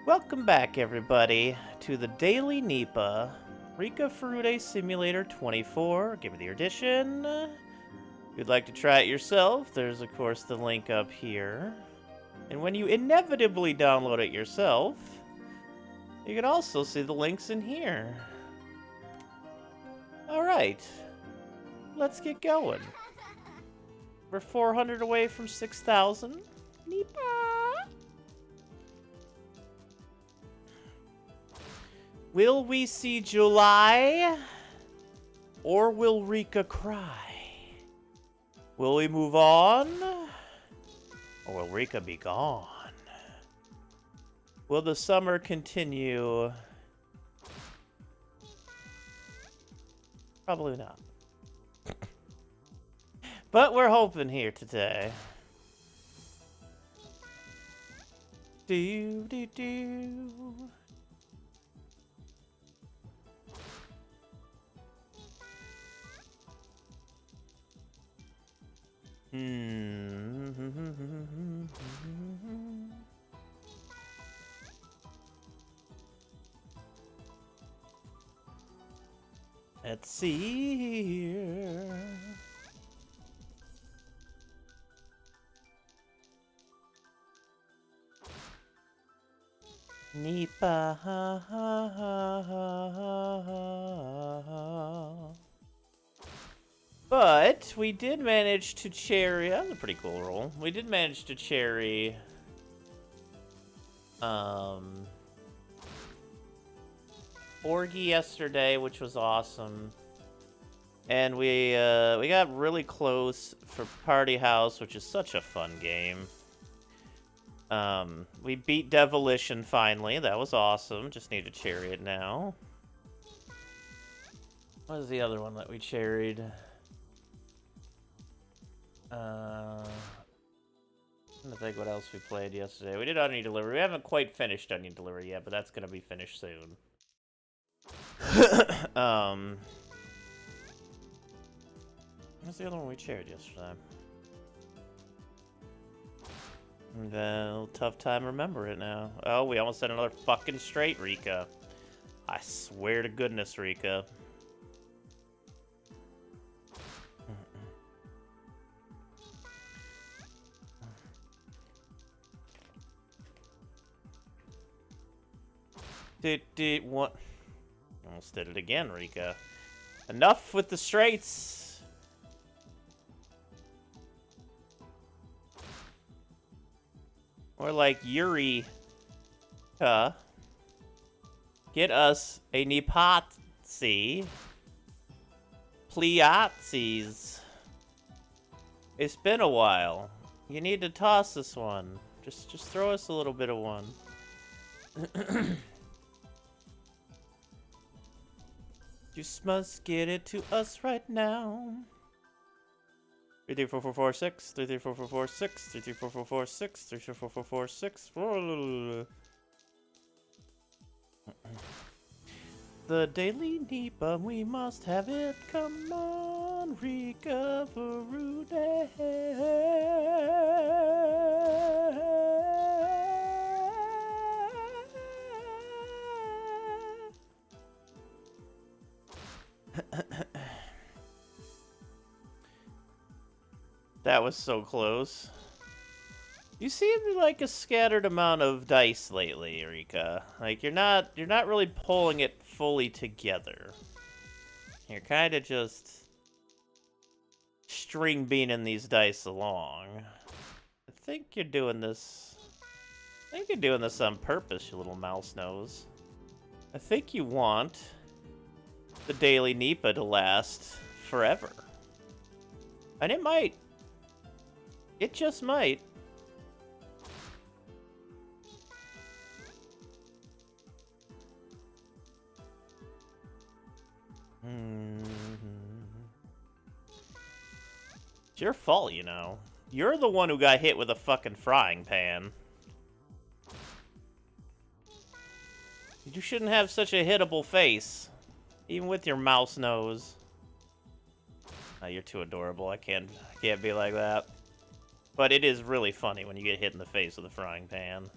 Welcome back, everybody, to the Daily Nipah Rika Furude Simulator 24, Give me the edition. If you'd like to try it yourself, there's of course the link up here. And when you inevitably download it yourself, you can also see the links in here. Alright, let's get going. We're 400 away from 6,000. Nipah! Will we see July? Or will Rika cry? Will we move on? Or will Rika be gone? Will the summer continue? Probably not. But we're hoping here today. Do do do. Let's see here. Nipah. But we did manage to cherry. That was a pretty cool roll. We did manage to cherry. Orgy yesterday, which was awesome, and we got really close for Party House, which is such a fun game. We beat Devilition finally. That was awesome. Just need to cherry it now. What was the other one that we cherried? I'm trying to think what else we played yesterday. We did Onion Delivery. We haven't quite finished Onion Delivery yet, but that's gonna be finished soon. What's the other one we shared yesterday? Well, tough time remember it now. Oh, we almost had another fucking straight, Rika. I swear to goodness, Rika. What? Almost did it again, Rika. Enough with the straights. Or like Yuri. Get us a Nipatsi. Pliatsies. It's been a while. You need to toss this one. Just throw us a little bit of one. You must get it to us right now. 334446, 334446, 334446, 334446. The Daily Nipah, we must have it. Come on, Rika Furude. That was so close. You seem like a scattered amount of dice lately, Rika. Like you're not really pulling it fully together. You're kind of just string beaning these dice along. I think you're doing this. I think you're doing this on purpose, you little mouse nose. I think you want the Daily Nipah to last forever. And it might. It just might. It's your fault, you know. You're the one who got hit with a fucking frying pan. You shouldn't have such a hittable face. Even with your mouse nose. Oh, you're too adorable. I can't be like that. But it is really funny when you get hit in the face with a frying pan.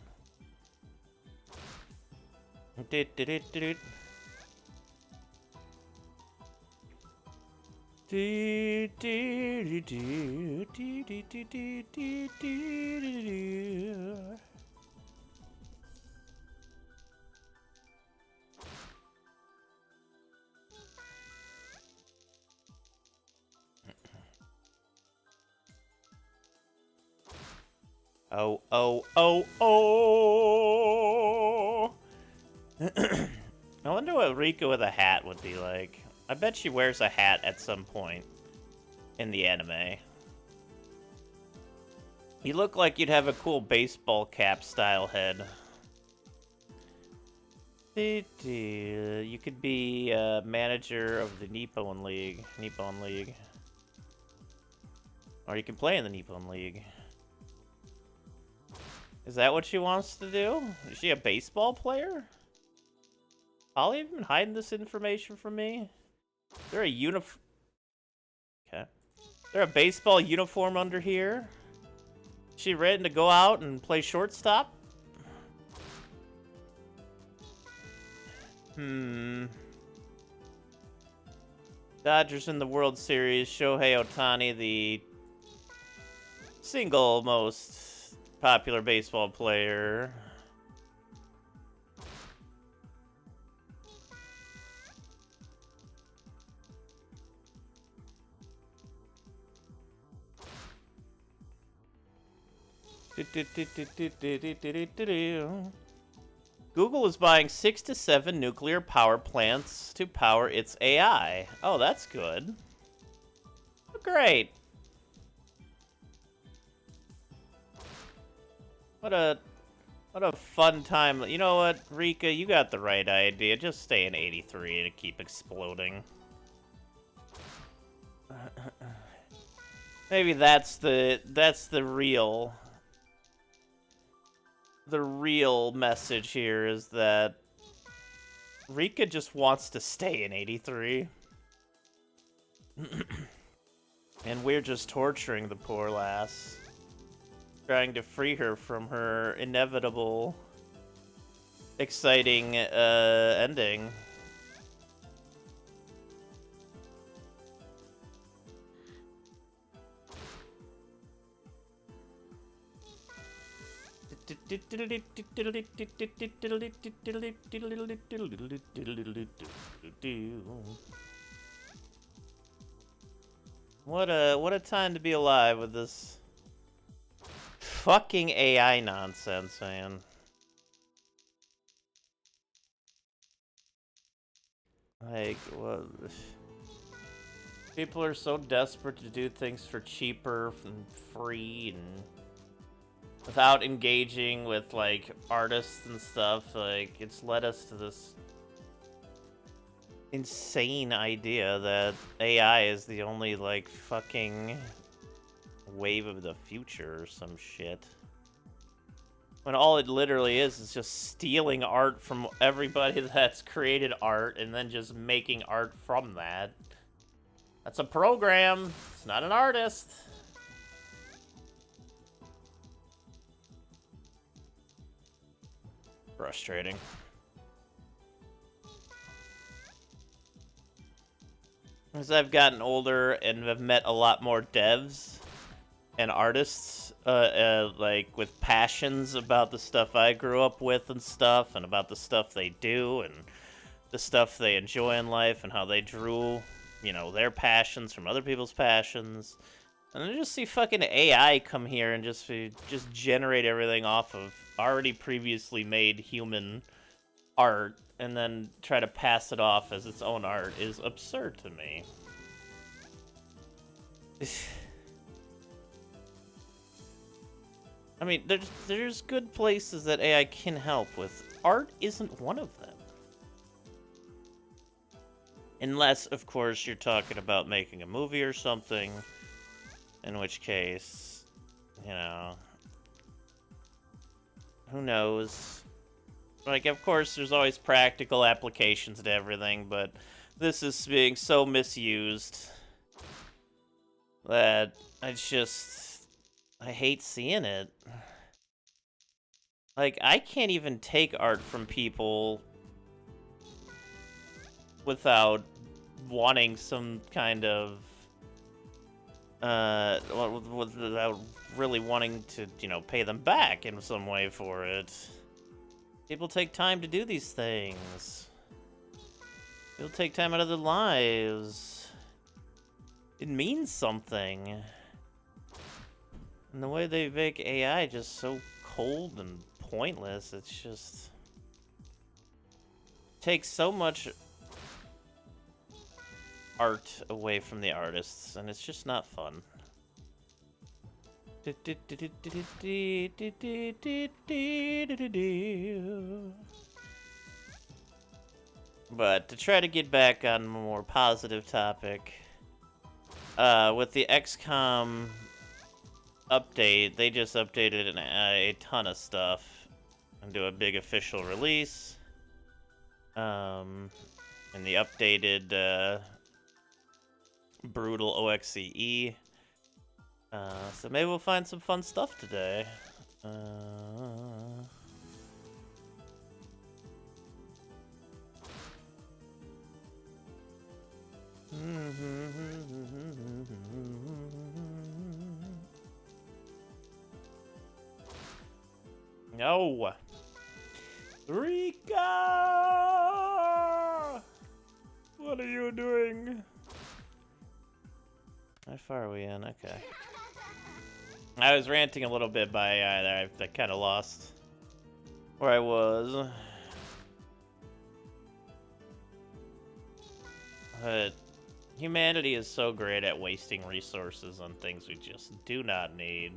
Oh, oh, oh, oh! I wonder what Rika with a hat would be like. I bet she wears a hat at some point in the anime. You look like you'd have a cool baseball cap style head. You could be manager of the Nippon League. Or you can play in the Nippon League. Is that what she wants to do? Is she a baseball player? Holly, have you been hiding this information from me? Is there a Okay. Is there a baseball uniform under here? Is she ready to go out and play shortstop? Dodgers in the World Series. Shohei Ohtani, the single most popular baseball player. Google is buying 6 to 7 nuclear power plants to power its AI. Oh, that's good. Oh, great. What a fun time. You know what, Rika, you got the right idea. Just stay in 83 and keep exploding. Maybe that's the real message here, is that Rika just wants to stay in 83. And we're just torturing the poor lass, trying to free her from her inevitable, exciting ending. What a time to be alive with this fucking AI nonsense, man. Like, what? People are so desperate to do things for cheaper and free and without engaging with, like, artists and stuff. Like, it's led us to this insane idea that AI is the only, like, fucking wave of the future or some shit. When all it literally is just stealing art from everybody that's created art and then just making art from that. That's a program. It's not an artist. Frustrating. As I've gotten older and have met a lot more devs and artists, like with passions about the stuff I grew up with and stuff, and about the stuff they do and the stuff they enjoy in life and how they drew, you know, their passions from other people's passions. And I just see fucking AI come here and just generate everything off of already previously made human art and then try to pass it off as its own art is absurd to me. I mean, there's good places that AI can help with. Art isn't one of them. Unless, of course, you're talking about making a movie or something. In which case, you know, who knows? Like, of course, there's always practical applications to everything, but this is being so misused that I hate seeing it. Like, I can't even take art from people without wanting some kind of without really wanting to, you know, pay them back in some way for it. People take time to do these things. People take time out of their lives. It means something. And the way they make AI just so cold and pointless, it's just takes so much art away from the artists, and it's just not fun. But to try to get back on a more positive topic, with the XCOM update, they just updated a ton of stuff and do a big official release. And the updated brutal OXCE. So maybe we'll find some fun stuff today. No! Rika! What are you doing? How far are we in? Okay. I was ranting a little bit by there. I kind of lost where I was. But humanity is so great at wasting resources on things we just do not need.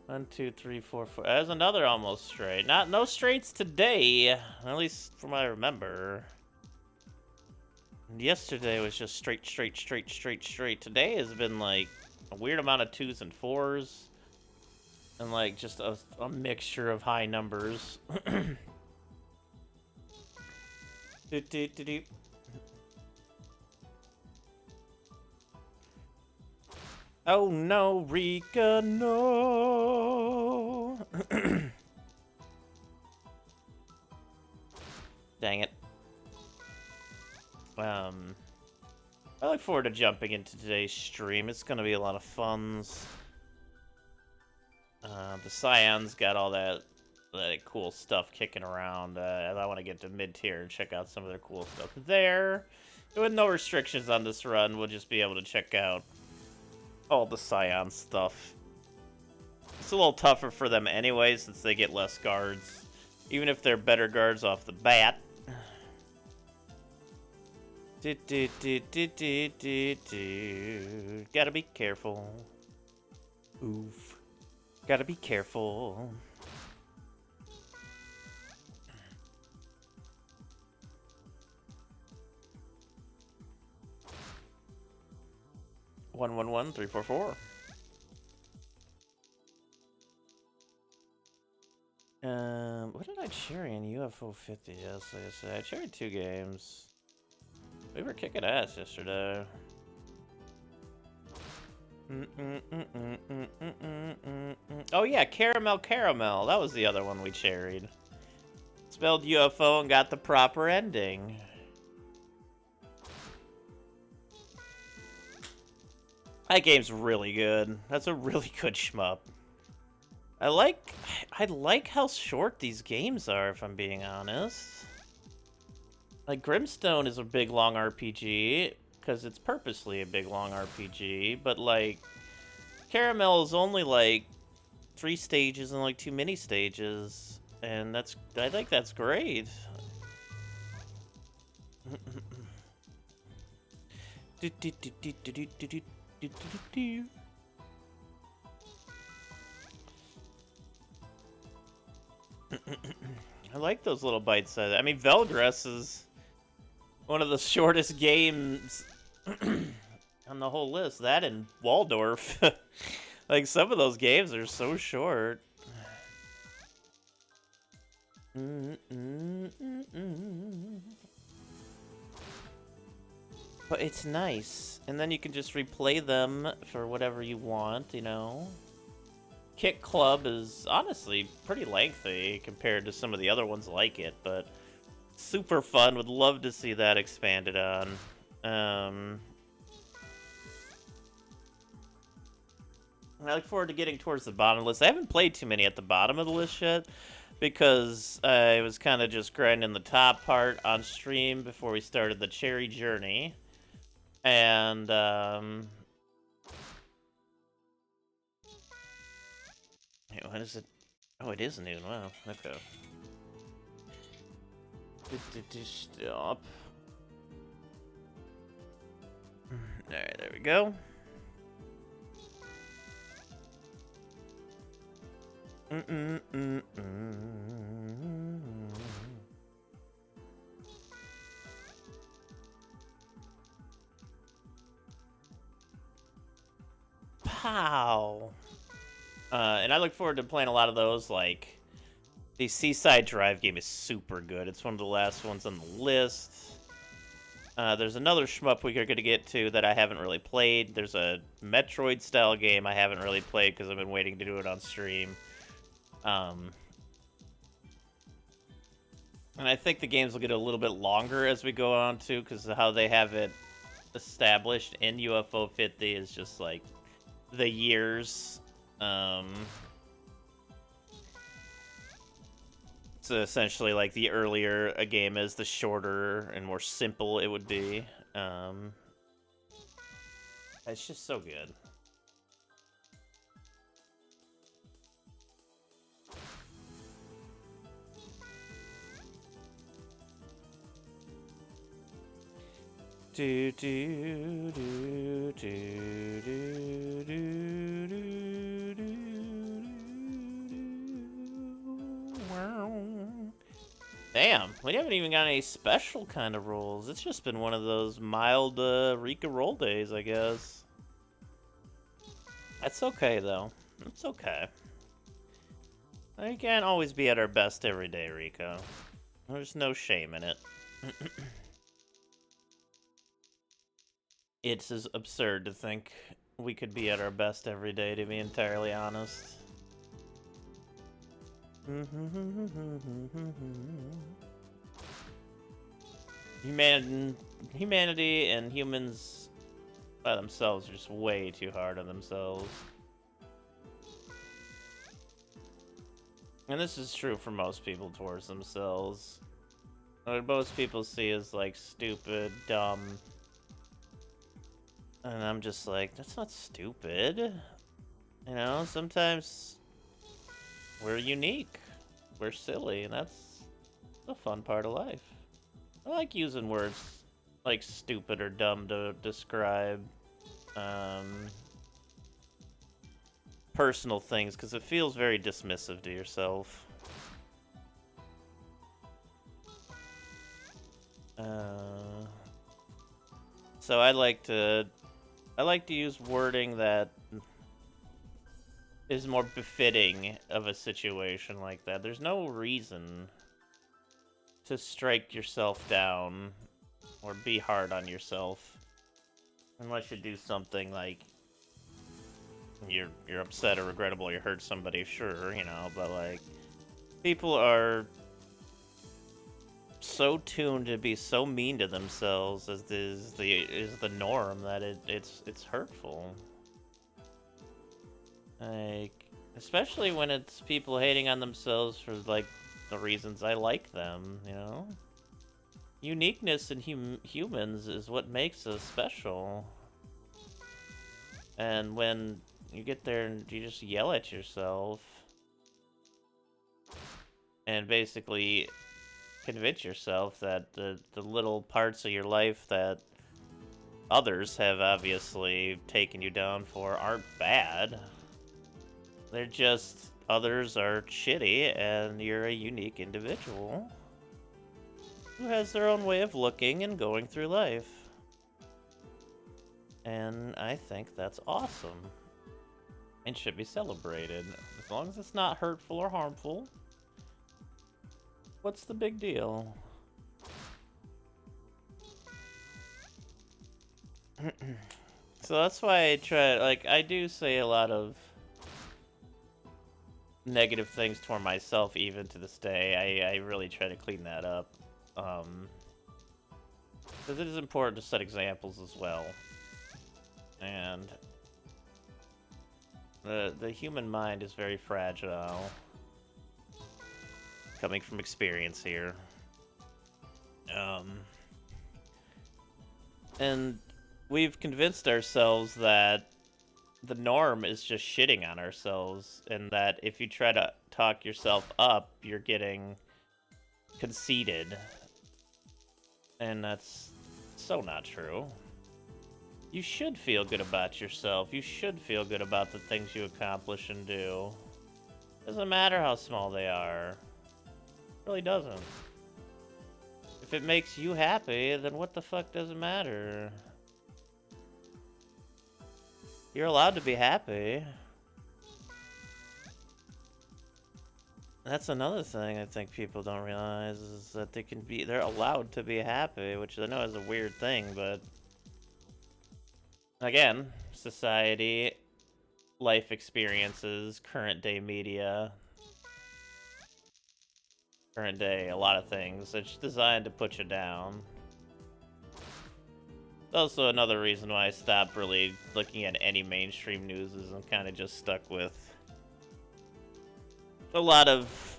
1, 2, 3, 4, 4. There's another almost straight. No straights today, at least from what I remember. Yesterday was just straight. Today has been like a weird amount of 2s and 4s, and like just a mixture of high numbers. Oh no, Rika, no! Dang it. I look forward to jumping into today's stream. It's gonna be a lot of funs. The Scions got all that cool stuff kicking around. I want to get to mid-tier and check out some of their cool stuff there. With no restrictions on this run, we'll just be able to check out all the Scion stuff. It's a little tougher for them anyway, since they get less guards. Even if they're better guards off the bat. Gotta be careful. Oof. Gotta be careful. One, 1, 1, 3, 4, 4. What did I cherry in UFO 50? Yes, like I said, I cherried 2 games. We were kicking ass yesterday. Oh yeah, Caramel. That was the other one we cherried. Spelled UFO and got the proper ending. That game's really good. That's a really good shmup. I like how short these games are, if I'm being honest. Like, Grimstone is a big, long RPG, because it's purposely a big, long RPG, but, like, Caramel is only, like, 3 stages and, like, 2 mini-stages, and I think that's great. I like those little bites. I mean, Velgress is one of the shortest games on the whole list. That and Waldorf. Like, some of those games are so short. But it's nice. And then you can just replay them for whatever you want, you know? Kick Club is honestly pretty lengthy compared to some of the other ones like it, but Super fun. Would love to see that expanded on. I look forward to getting towards the bottom of the list. I haven't played too many at the bottom of the list yet because I was kind of just grinding the top part on stream before we started the Cherry Journey. And, hey, what is it? Oh, it is noon. Wow. Okay. Stop. Alright, there we go. Pow! And I look forward to playing a lot of those, like... The Seaside Drive game is super good. It's one of the last ones on the list. There's another shmup we're going to get to that I haven't really played. There's a Metroid-style game I haven't really played because I've been waiting to do it on stream. And I think the games will get a little bit longer as we go on, too, because how they have it established in UFO 50 is just, like, the years. So essentially, like, the earlier a game is, the shorter and more simple it would be. It's just so good. Do do do do do do do do. Wow. Damn, we haven't even got any special kind of rolls. It's just been one of those mild Rika roll days, I guess. That's okay, though. It's okay. We can't always be at our best every day, Rico. There's no shame in it. It's as absurd to think we could be at our best every day, to be entirely honest. Humanity and humans by themselves are just way too hard on themselves. And this is true for most people towards themselves. What most people see as, like, stupid, dumb. And I'm just like, that's not stupid. You know, sometimes we're unique. We're silly, and that's the fun part of life. I like using words like stupid or dumb to describe personal things, because it feels very dismissive to yourself. So I like to use wording that is more befitting of a situation like that. There's no reason to strike yourself down or be hard on yourself unless you do something like you're upset or regrettable or you hurt somebody, sure, you know, but like people are so tuned to be so mean to themselves as is the norm that it's hurtful. Like, especially when it's people hating on themselves for like the reasons I like them, you know? Uniqueness in humans is what makes us special. And when you get there and you just yell at yourself and basically convince yourself that the little parts of your life that others have obviously taken you down for aren't bad. They're just, others are shitty and you're a unique individual who has their own way of looking and going through life. And I think that's awesome. And should be celebrated. As long as it's not hurtful or harmful. What's the big deal? So that's why I try, like, I do say a lot of negative things toward myself even to this day. I really try to clean that up. Because it is important to set examples as well. And the human mind is very fragile. Coming from experience here. And we've convinced ourselves that the norm is just shitting on ourselves, and that if you try to talk yourself up, you're getting conceited. And that's so not true. You should feel good about yourself. You should feel good about the things you accomplish and do. Doesn't matter how small they are. It really doesn't. If it makes you happy, then what the fuck does it matter? You're allowed to be happy. That's another thing I think people don't realize, is that they're allowed to be happy, which I know is a weird thing, but again, society, life experiences, current day media, current day, a lot of things. It's designed to put you down. It's also another reason why I stopped really looking at any mainstream news, is I'm kind of just stuck with a lot of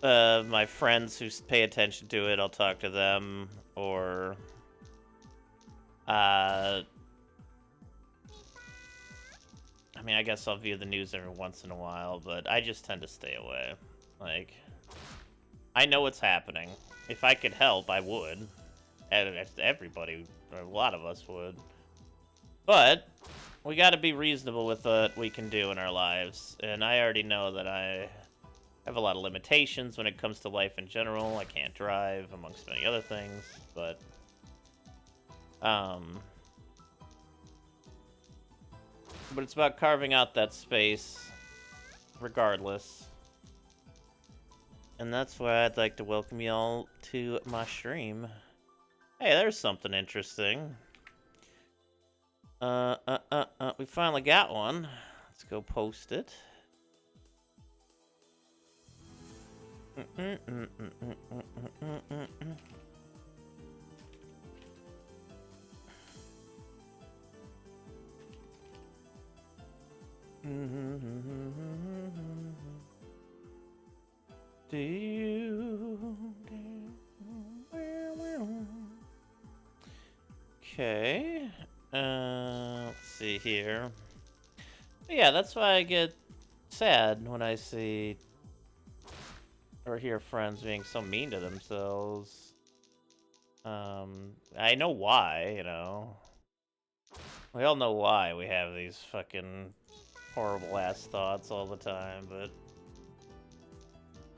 my friends who pay attention to it. I'll talk to them, or I mean, I guess I'll view the news every once in a while, but I just tend to stay away. Like, I know what's happening. If I could help, I would. Everybody, or a lot of us would. But we gotta be reasonable with what we can do in our lives. And I already know that I have a lot of limitations when it comes to life in general. I can't drive, amongst many other things. But it's about carving out that space, regardless. And that's why I'd like to welcome y'all to my stream. Hey, there's something interesting. We finally got one. Let's go post it. Do you? Okay. Let's see here. Yeah, that's why I get sad when I see or hear friends being so mean to themselves. I know why, you know. We all know why we have these fucking horrible ass thoughts all the time, but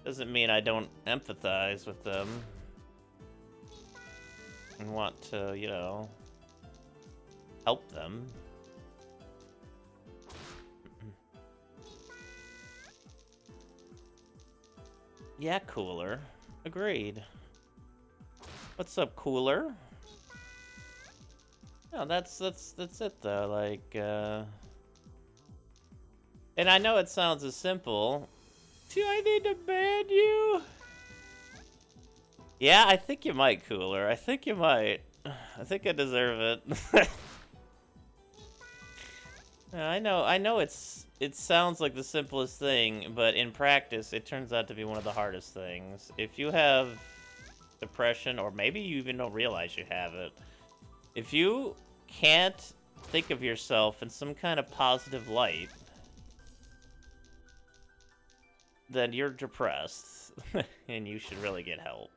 doesn't mean I don't empathize with them and want to, you know, help them. Yeah, Cooler. Agreed. What's up, Cooler? No, that's it though, like, and I know it sounds as simple. Do I need to ban you? Yeah, I think you might, Cooler. I think you might. I think I deserve it. Yeah, I know it sounds like the simplest thing, but in practice, it turns out to be one of the hardest things. If you have depression, or maybe you even don't realize you have it, if you can't think of yourself in some kind of positive light, then you're depressed, and you should really get help.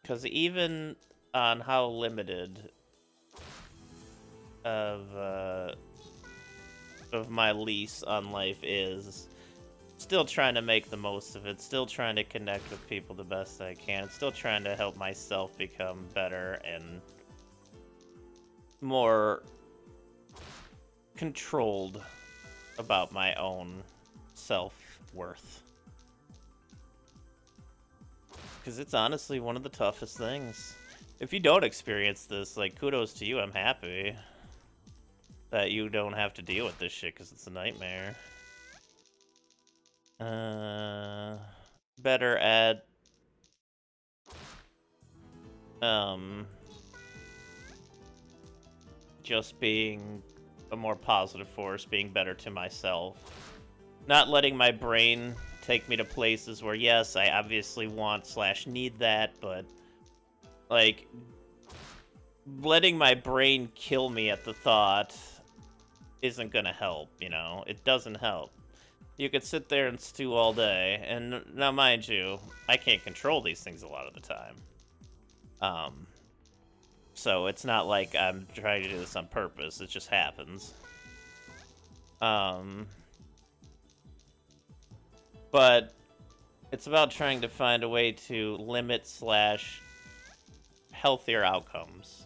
Because even on how limited of my lease on life is, still trying to make the most of it, still trying to connect with people the best I can, still trying to help myself become better and more controlled about my own self-worth. Because it's honestly one of the toughest things. If you don't experience this, like, kudos to you. I'm happy that you don't have to deal with this shit, because it's a nightmare. better at just being a more positive force, being better to myself. Not letting my brain take me to places where, yes, I obviously want / need that, but, like, letting my brain kill me at the thought isn't gonna help, you know? It doesn't help. You could sit there and stew all day, and now mind you, I can't control these things a lot of the time. So it's not like I'm trying to do this on purpose, it just happens. But it's about trying to find a way to limit / healthier outcomes.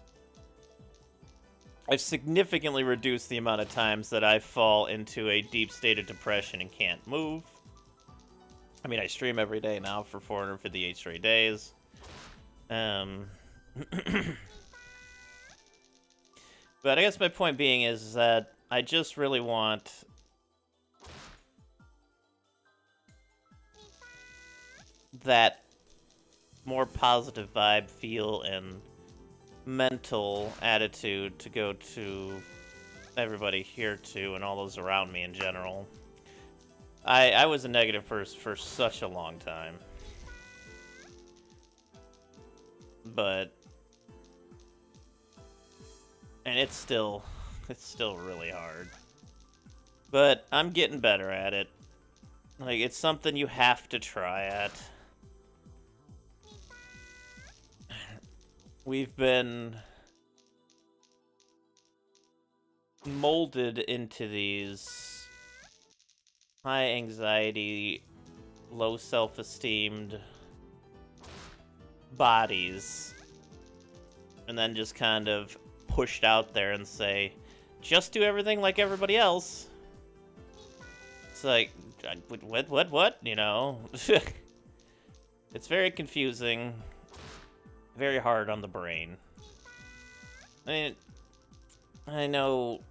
I've significantly reduced the amount of times that I fall into a deep state of depression and can't move. I mean, I stream every day now for 458 straight days. But I guess my point being is that I just really want that more positive vibe, feel, and mental attitude to go to everybody here too, and all those around me in general. I was a negative person for such a long time. But... and it's still really hard. But I'm getting better at it. Like, it's something you have to try at. We've been molded into these high anxiety, low self-esteemed bodies, and then just kind of pushed out there and say, just do everything like everybody else. It's like, what? You know? It's very confusing. Very hard on the brain. I mean, I know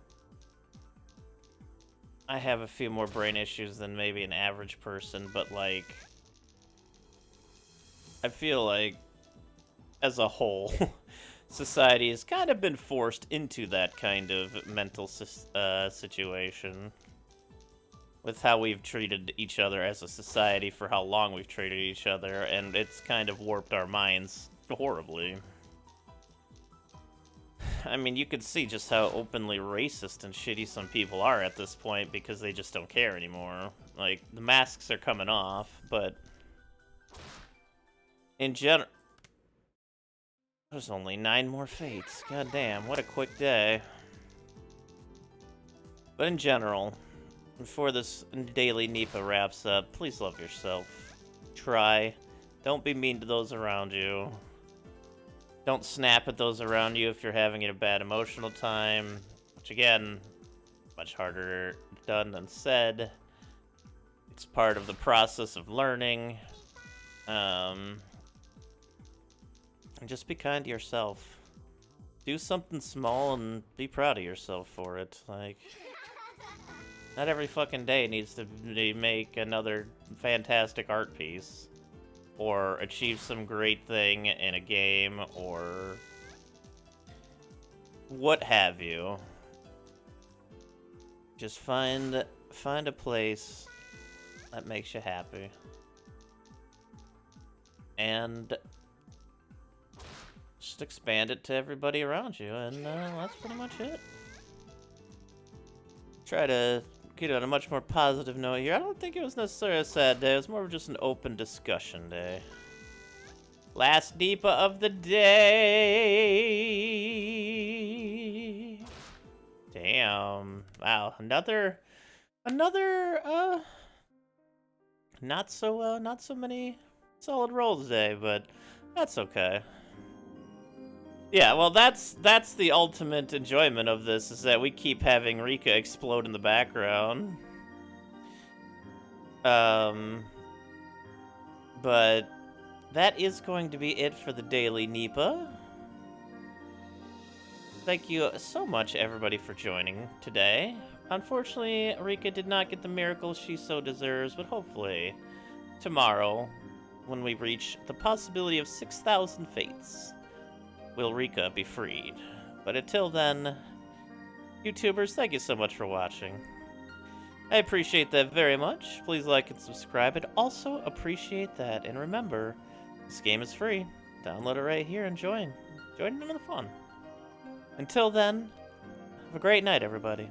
I have a few more brain issues than maybe an average person, but, like, I feel like, as a whole, society has kind of been forced into that kind of mental situation. With how we've treated each other as a society, for how long we've treated each other, and it's kind of warped our minds horribly. I mean, you could see just how openly racist and shitty some people are at this point because they just don't care anymore. Like, the masks are coming off, but in general... there's only 9 more fates. God damn, what a quick day. But in general, before this daily Nipah wraps up, please love yourself. Try. Don't be mean to those around you. Don't snap at those around you if you're having a bad emotional time. Which, again, much harder done than said. It's part of the process of learning. And just be kind to yourself. Do something small and be proud of yourself for it. Like, not every fucking day needs to make another fantastic art piece. Or achieve some great thing in a game, or what have you. Just find a place that makes you happy. And just expand it to everybody around you, and that's pretty much it. Try to get on a much more positive note here. I don't think it was necessarily a sad day. It was more of just an open discussion day. Last Nipah of the day. Damn. Wow. Another not so many solid rolls today, but that's okay. Yeah, well, that's the ultimate enjoyment of this, is that we keep having Rika explode in the background. But that is going to be it for the Daily Nipah. Thank you so much, everybody, for joining today. Unfortunately, Rika did not get the miracle she so deserves, but hopefully tomorrow when we reach the possibility of 6,000 fates, will Rika be freed. But until then, YouTubers, thank you so much for watching. I appreciate that very much. Please like and subscribe. I'd also appreciate that. And remember, this game is free. Download it right here and join. Join in on the fun. Until then, have a great night, everybody.